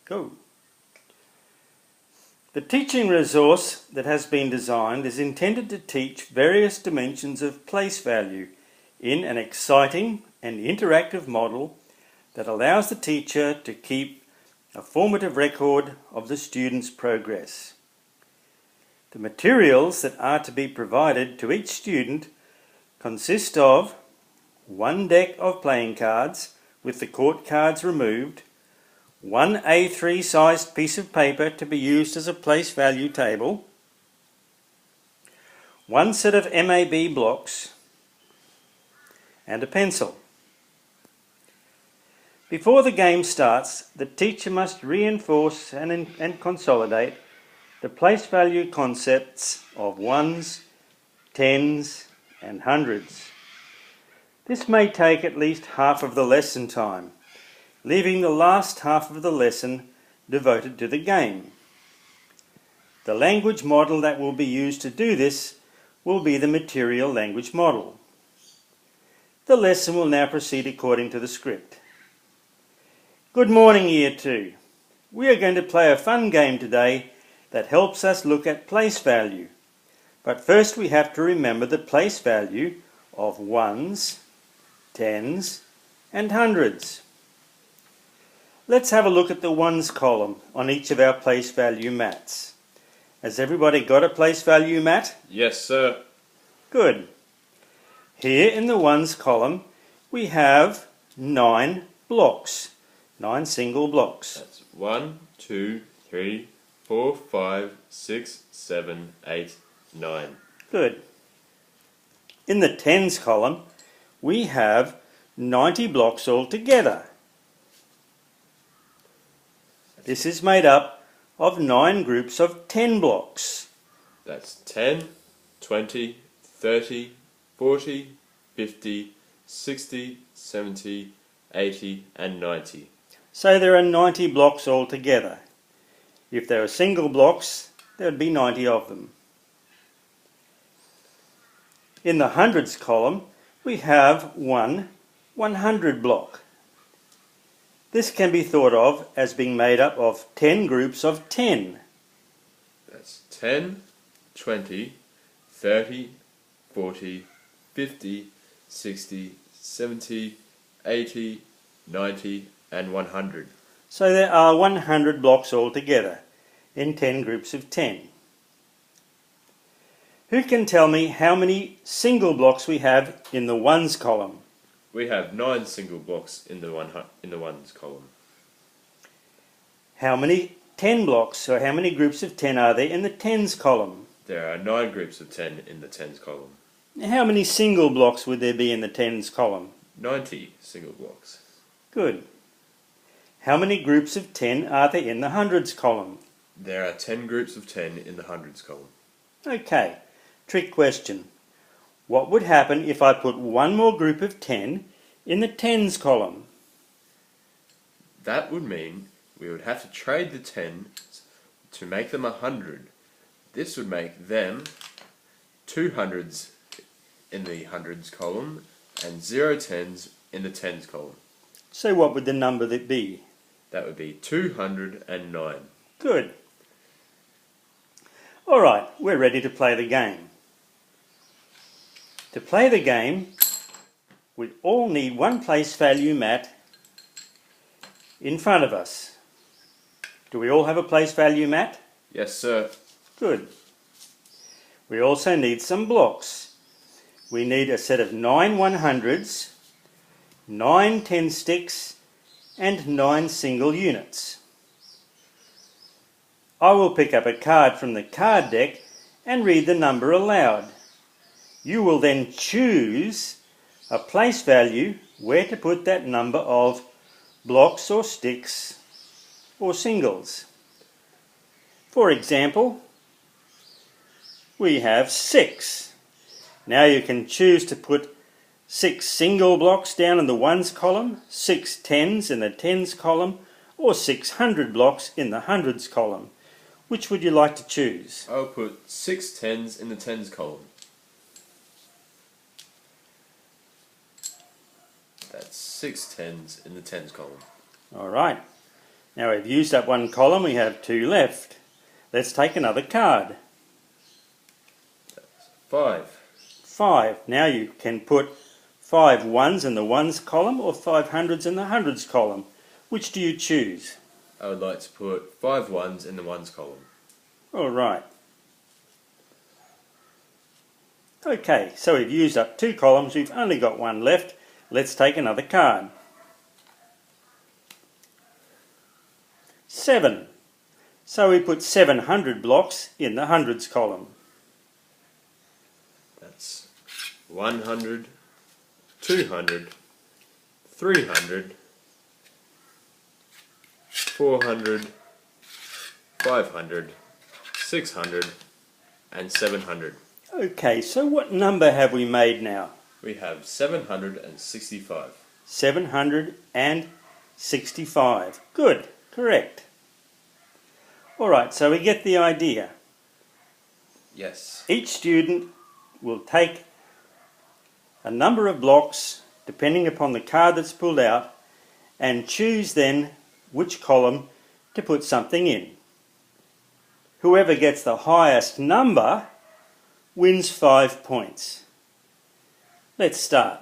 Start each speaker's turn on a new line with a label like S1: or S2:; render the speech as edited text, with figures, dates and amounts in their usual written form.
S1: Go. The teaching resource that has been designed is intended to teach various dimensions of place value in an exciting and interactive model that allows the teacher to keep a formative record of the student's progress. The materials that are to be provided to each student consist of one deck of playing cards with the court cards removed, one A3 sized piece of paper to be used as a place value table, one set of MAB blocks, and a pencil. Before the game starts, the teacher must reinforce and consolidate the place value concepts of ones, tens, and hundreds. This may take at least half of the lesson time, leaving the last half of the lesson devoted to the game. The language model that will be used to do this will be the material language model. The lesson will now proceed according to the script. Good morning, Year 2. We are going to play a fun game today that helps us look at place value. But first we have to remember the place value of ones, tens, and hundreds. Let's have a look at the ones column on each of our place value mats. Has everybody got a place value mat?
S2: Yes, sir.
S1: Good. Here in the ones column we have 9 blocks, 9 single blocks.
S2: That's 1, 2, 3, 4, 5, 6, 7, 8, 9.
S1: Good. In the tens column we have 90 blocks altogether. This is made up of 9 groups of 10 blocks.
S2: That's 10, 20, 30, 40, 50, 60, 70, 80 and 90.
S1: So there are 90 blocks altogether. If there are single blocks, there would be 90 of them. In the hundreds column, we have one 100 block. This can be thought of as being made up of 10 groups of 10.
S2: That's 10, 20, 30, 40, 50, 60, 70, 80, 90 and 100.
S1: So there are 100 blocks altogether in 10 groups of 10. Who can tell me how many single blocks we have in the ones column?
S2: We have 9 single blocks in the ones column.
S1: How many 10 blocks, or how many groups of 10 are there in the tens column?
S2: There are 9 groups of 10 in the tens column.
S1: How many single blocks would there be in the tens column?
S2: 90 single blocks.
S1: Good. How many groups of 10 are there in the hundreds column?
S2: There are 10 groups of 10 in the hundreds column.
S1: Okay, trick question. What would happen if I put one more group of 10 in the tens column?
S2: That would mean we would have to trade the 10s to make them 100. This would make them 200s in the hundreds column and 0 tens in the tens column.
S1: So what would the number that be?
S2: That would be 209.
S1: Good. Alright, we're ready to play the game. To play the game, we all need one place value mat in front of us. Do we all have a place value mat?
S2: Yes, sir.
S1: Good. We also need some blocks. We need a set of 9 100s, 9 10 sticks, and 9 single units. I will pick up a card from the card deck and read the number aloud. You will then choose a place value where to put that number of blocks or sticks or singles. For example, we have 6. Now you can choose to put 6 single blocks down in the ones column, 6 tens in the tens column, or 600 blocks in the hundreds column. Which would you like to choose?
S2: I'll put 6 tens in the tens column. That's 6 tens in the tens column.
S1: Alright, Now we've used up one column, we have 2 left. Let's take another card.
S2: 5.
S1: 5. Now you can put 5 ones in the ones column or 5 hundreds in the hundreds column. Which do you choose?
S2: I would like to put 5 ones in the ones column.
S1: Alright. Okay, so we've used up 2 columns, we've only got 1 left. Let's take another card. 7. So we put 700 blocks in the hundreds column.
S2: That's 100, 200, 300, 400, 500, 600 and 700.
S1: Okay, so what number have we made now?
S2: We have 765.
S1: 765. Good, correct. Alright, so we get the idea.
S2: Yes.
S1: Each student will take a number of blocks, depending upon the card that's pulled out, and choose then which column to put something in. Whoever gets the highest number wins 5 points. Let's start.